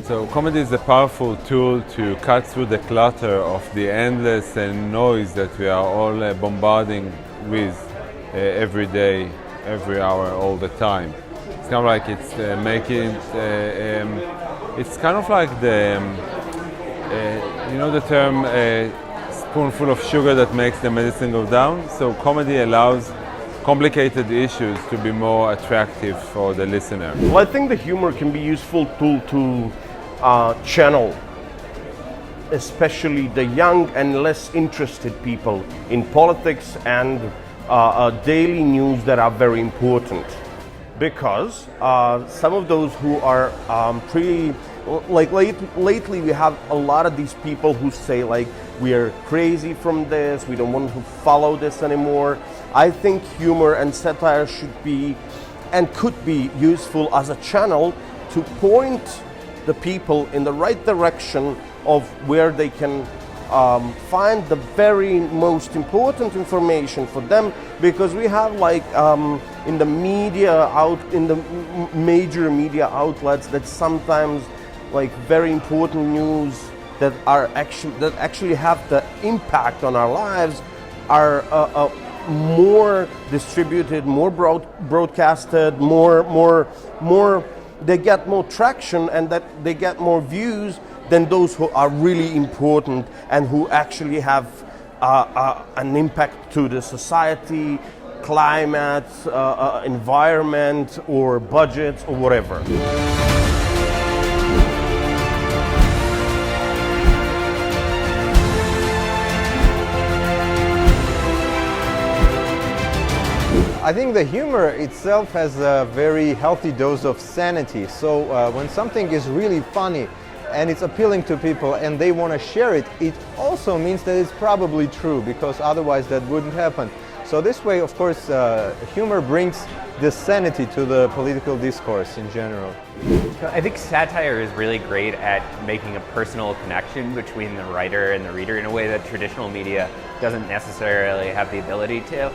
So comedy is a powerful tool to cut through the clutter of the endless noise that we are all bombarding with every day, every hour, all the time. It's kind of like it's making it's kind of like the you know the term spoonful of sugar that makes the medicine go down. So comedy allows complicated issues to be more attractive for the listener. Well, I think the humor can be a useful tool to channel, especially the young and less interested people in politics and daily news that are very important. Because some of those who are lately we have a lot of these people who say like, we are crazy from this, we don't want to follow this anymore. I think humor and satire should be and could be useful as a channel to point the people in the right direction of where they can find the very most important information for them, because we have like in the media in the major media outlets that sometimes like very important news that actually have the impact on our lives are more distributed, more broadcasted, more they get more traction and that they get more views than those who are really important and who actually have an impact to the society, climate, environment, or budgets, or whatever. I think the humor itself has a very healthy dose of sanity. So when something is really funny and it's appealing to people and they want to share it, it also means that it's probably true, because otherwise that wouldn't happen. So this way, of course, humor brings this sanity to the political discourse in general. I think satire is really great at making a personal connection between the writer and the reader in a way that traditional media doesn't necessarily have the ability to.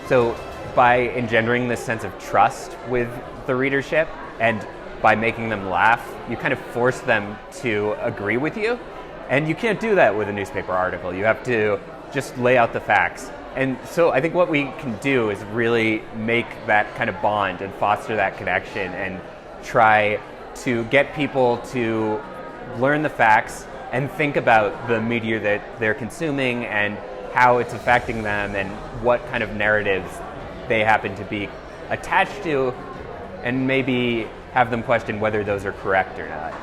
So by engendering this sense of trust with the readership and by making them laugh, you kind of force them to agree with you. And you can't do that with a newspaper article. You have to just lay out the facts. And so I think what we can do is really make that kind of bond and foster that connection and try to get people to learn the facts and think about the media that they're consuming and how it's affecting them and what kind of narratives they happen to be attached to, and maybe have them question whether those are correct or not.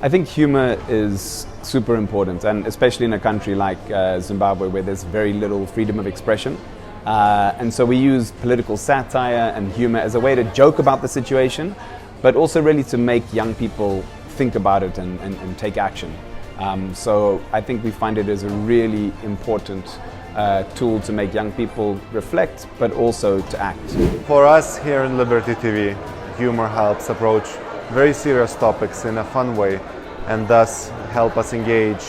I think humor is super important, and especially in a country like Zimbabwe, where there's very little freedom of expression. And so we use political satire and humor as a way to joke about the situation, but also really to make young people think about it and take action. So I think we find it as a really important tool to make young people reflect, but also to act. For us here in Liberty TV, humor helps approach very serious topics in a fun way, and thus help us engage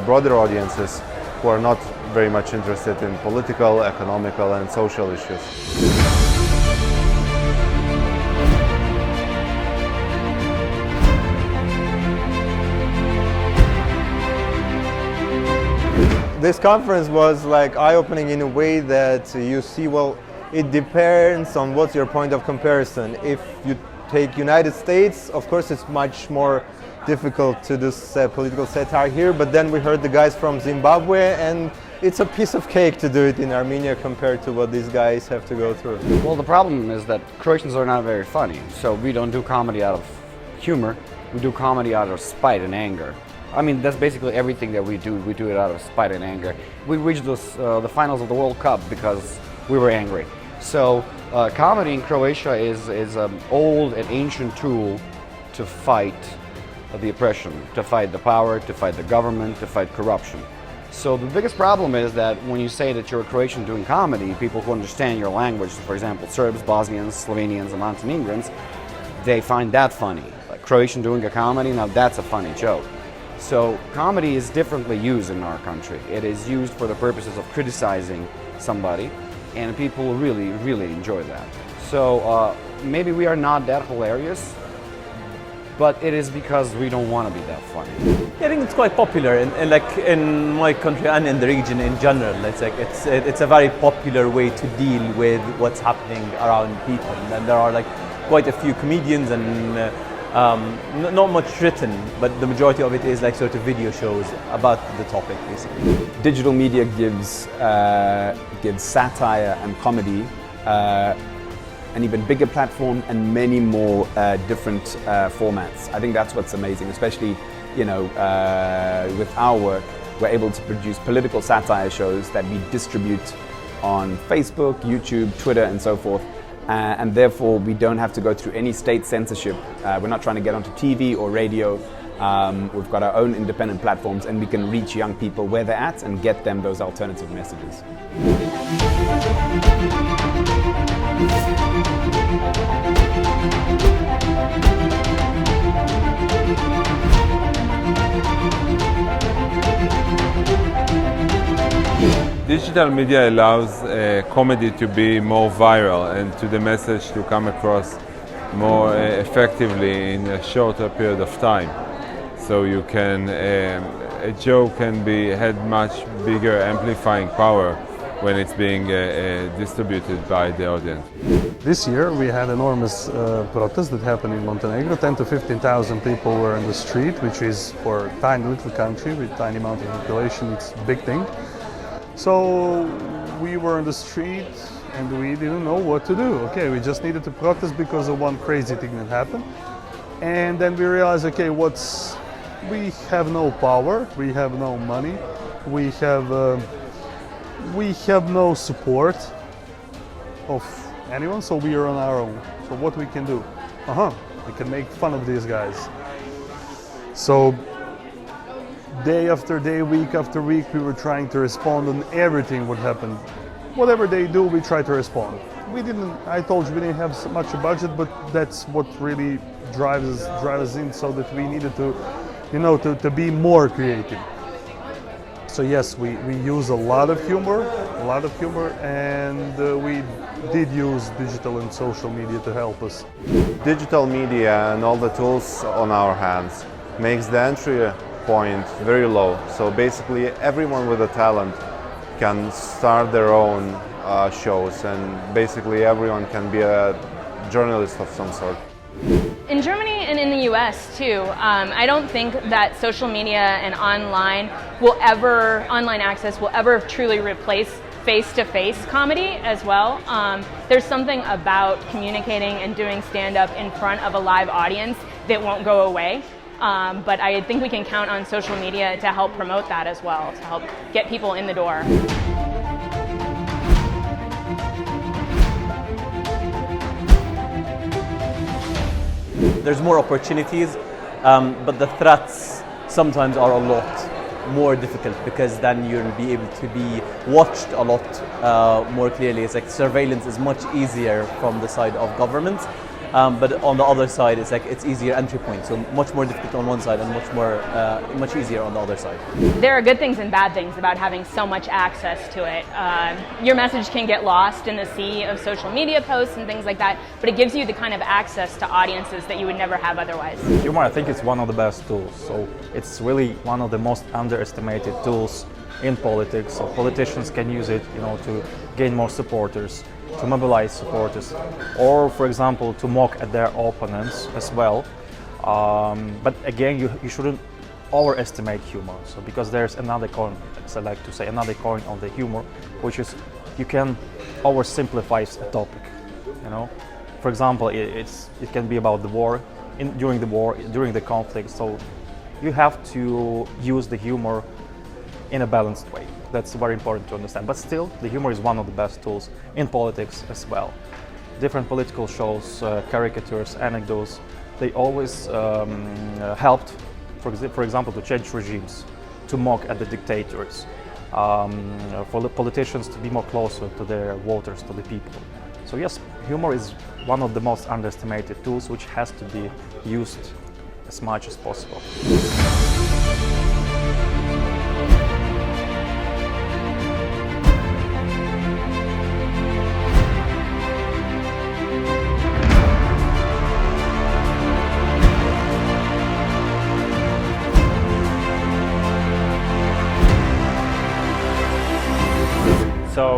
broader audiences who are not very much interested in political, economical, and social issues. This conference was like eye-opening in a way that you see, well, it depends on what's your point of comparison. If you take United States, of course it's much more difficult to do political satire here, but then we heard the guys from Zimbabwe and it's a piece of cake to do it in Armenia compared to what these guys have to go through. Well, the problem is that Croatians are not very funny, so we don't do comedy out of humor, we do comedy out of spite and anger. I mean, that's basically everything that we do it out of spite and anger. We reached the finals of the World Cup because we were angry. So comedy in Croatia is an old and ancient tool to fight the oppression, to fight the power, to fight the government, to fight corruption. So the biggest problem is that when you say that you're a Croatian doing comedy, people who understand your language, for example, Serbs, Bosnians, Slovenians, and Montenegrins, they find that funny. Like Croatian doing a comedy, now that's a funny joke. So comedy is differently used in our country. It is used for the purposes of criticizing somebody, and people really, really enjoy that. So maybe we are not that hilarious, but it is because we don't want to be that funny. I think it's quite popular, and like in my country and in the region in general. It's a very popular way to deal with what's happening around people, and there are like quite a few comedians and not much written, but the majority of it is like sort of video shows about the topic, basically. Digital media gives satire and comedy an even bigger platform and many more different formats. I think that's what's amazing, especially with our work. We're able to produce political satire shows that we distribute on Facebook, YouTube, Twitter, and so forth. And therefore, we don't have to go through any state censorship. We're not trying to get onto TV or radio. We've got our own independent platforms, and we can reach young people where they're at and get them those alternative messages. Digital media allows comedy to be more viral and to the message to come across more effectively in a shorter period of time. So you can, a joke can had much bigger amplifying power when it's being distributed by the audience. This year we had enormous protests that happened in Montenegro. 10 to 15,000 people were in the street, which is for a tiny little country with tiny amount of population, it's a big thing. So we were in the street and we didn't know what to do. Okay, we just needed to protest because of one crazy thing that happened. And then we realized, okay, we have no power, we have no money, we have no support of anyone, so we are on our own. So what we can do? We can make fun of these guys. So day after day, week after week, we were trying to respond on everything what happened. Whatever they do, we try to respond. I told you we didn't have so much a budget, but that's what really drives us in, so that we needed to, to be more creative. So yes, we use a lot of humor, and we did use digital and social media to help us. Digital media and all the tools on our hands makes the entry point very low. So basically everyone with a talent can start their own shows, and basically everyone can be a journalist of some sort. In Germany and in the US too, I don't think that social media and online access will ever truly replace face-to-face comedy as well. There's something about communicating and doing stand-up in front of a live audience that won't go away. But I think we can count on social media to help promote that as well, to help get people in the door. There's more opportunities, but the threats sometimes are a lot more difficult, because then you'll be able to be watched a lot more clearly. It's like surveillance is much easier from the side of governments. But on the other side, it's easier entry point. So much more difficult on one side and much easier on the other side. There are good things and bad things about having so much access to it. Your message can get lost in the sea of social media posts and things like that, but it gives you the kind of access to audiences that you would never have otherwise. Humor, I think it's one of the best tools. So it's really one of the most underestimated tools in politics. So politicians can use it, to gain more supporters, to mobilize supporters, or for example to mock at their opponents as well. But again, you shouldn't overestimate humor. So because there's another coin, as I like to say, another coin of the humor, which is you can oversimplify a topic. For example, it can be about the war, during the conflict. So you have to use the humor in a balanced way. That's very important to understand. But still, the humor is one of the best tools in politics as well. Different political shows, caricatures, anecdotes, they always helped, for example, to change regimes, to mock at the dictators, for the politicians to be more closer to their voters, to the people. So yes, humor is one of the most underestimated tools, which has to be used as much as possible.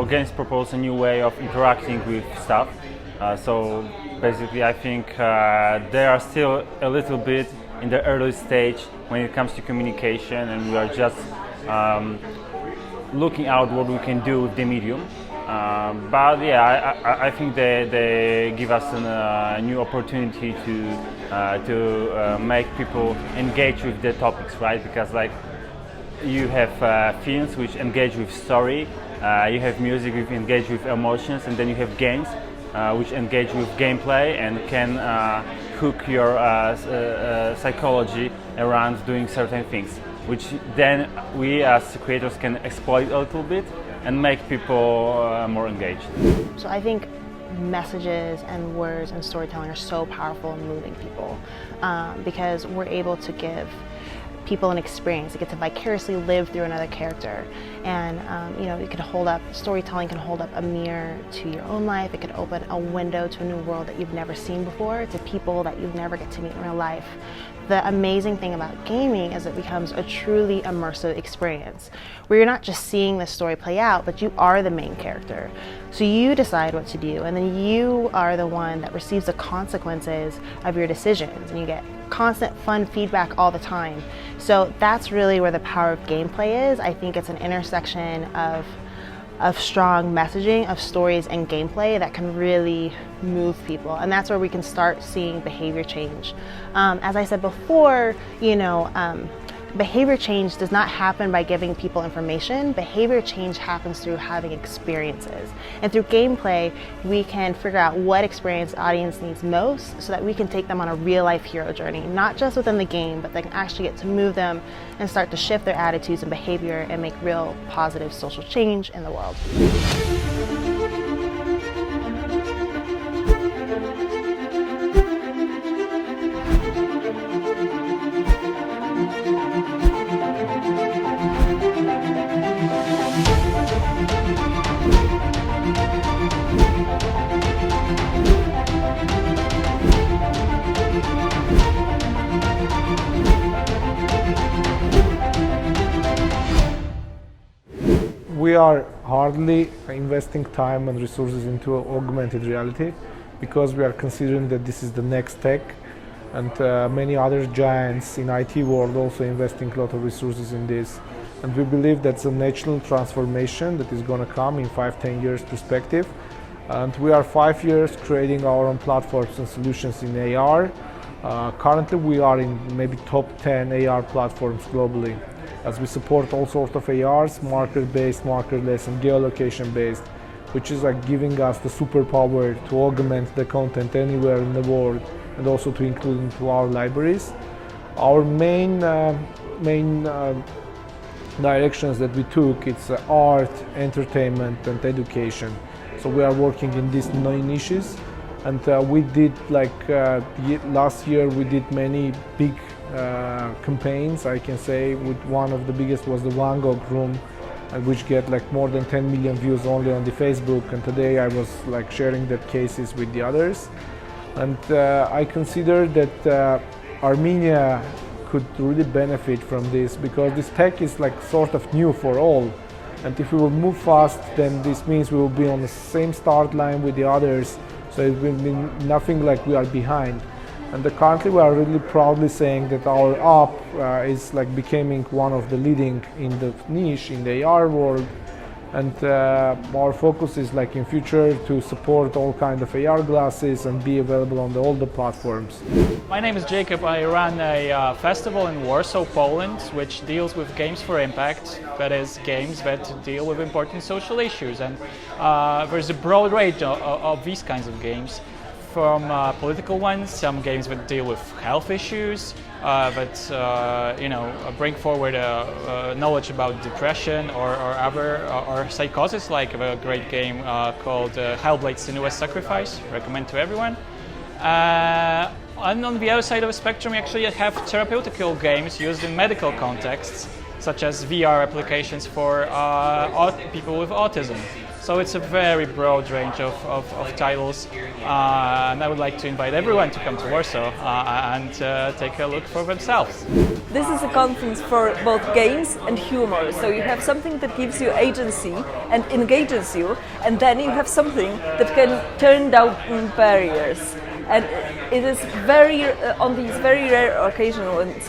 So games propose a new way of interacting with stuff. So basically I think they are still a little bit in the early stage when it comes to communication, and we are just looking out what we can do with the medium. But yeah, I think they give us a new opportunity to make people engage with the topics, right? Because like you have films which engage with story, you have music which engage with emotions, and then you have games which engage with gameplay and can hook your psychology around doing certain things, which then we as creators can exploit a little bit and make people more engaged. So I think messages and words and storytelling are so powerful in moving people because we're able to give people an experience. They get to vicariously live through another character, and it could hold up. Storytelling can hold up a mirror to your own life. It could open a window to a new world that you've never seen before, to people that you've never get to meet in real life. The amazing thing about gaming is it becomes a truly immersive experience where you're not just seeing the story play out, but you are the main character. So you decide what to do, and then you are the one that receives the consequences of your decisions, and you get constant fun feedback all the time. So that's really where the power of gameplay is. I think it's an intersection of strong messaging, of stories and gameplay that can really move people, and that's where we can start seeing behavior change. As I said before, behavior change does not happen by giving people information. Behavior change happens through having experiences. And through gameplay, we can figure out what experience the audience needs most so that we can take them on a real life hero journey, not just within the game, but they can actually get to move them and start to shift their attitudes and behavior and make real positive social change in the world. We are hardly investing time and resources into augmented reality because we are considering that this is the next tech, and many other giants in IT world also investing a lot of resources in this. And we believe that's a natural transformation that is going to come in 5-10 years perspective. And we are 5 years creating our own platforms and solutions in AR. Currently we are in maybe top 10 AR platforms globally, as we support all sorts of ARs, marker-based, markerless, and geolocation-based, which is like giving us the superpower to augment the content anywhere in the world and also to include into our libraries. Our main directions that we took, it's art, entertainment, and education. So we are working in these niches, and we did last year we did many big campaigns. I can say one of the biggest was the Van Gogh room, which get more than 10 million views only on the Facebook, and today I was sharing that cases with the others. And I consider that Armenia could really benefit from this, because this tech is sort of new for all, and if we will move fast, then this means we will be on the same start line with the others, so it will be nothing like we are behind. And currently we are really proudly saying that our app is becoming one of the leading in the niche in the AR world, and our focus is in future to support all kind of AR glasses and be available on all the platforms. My name is Jacob. I run a festival in Warsaw, Poland, which deals with games for impact, that is games that deal with important social issues, and there's a broad range of these kinds of games. From political ones, some games that deal with health issues, that bring forward knowledge about depression or psychosis, like a great game called Hellblade: Senua's Sacrifice. Recommend to everyone. And on the other side of the spectrum, we actually have therapeutical games used in medical contexts. such as VR applications for people with autism. So it's a very broad range of titles, and I would like to invite everyone to come to Warsaw and take a look for themselves. This is a conference for both games and humor, so you have something that gives you agency and engages you, and then you have something that can turn down barriers. And it is very, on these very rare occasions when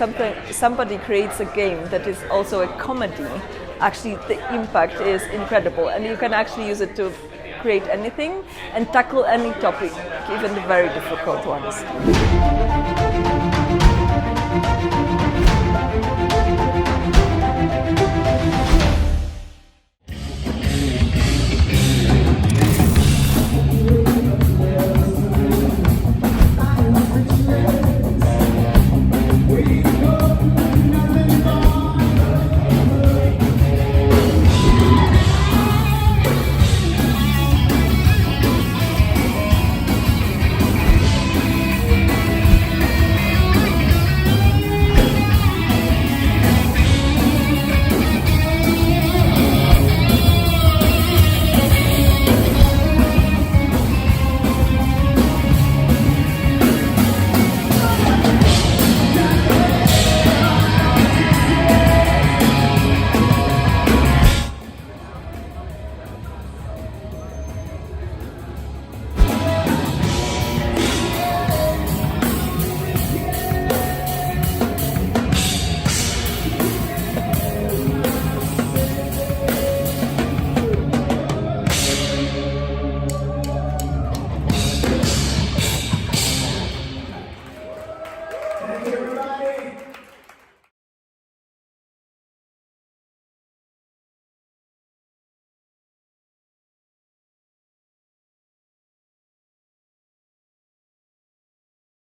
somebody creates a game that is also a comedy, actually the impact is incredible, and you can actually use it to create anything and tackle any topic, even the very difficult ones. Thank you, everybody.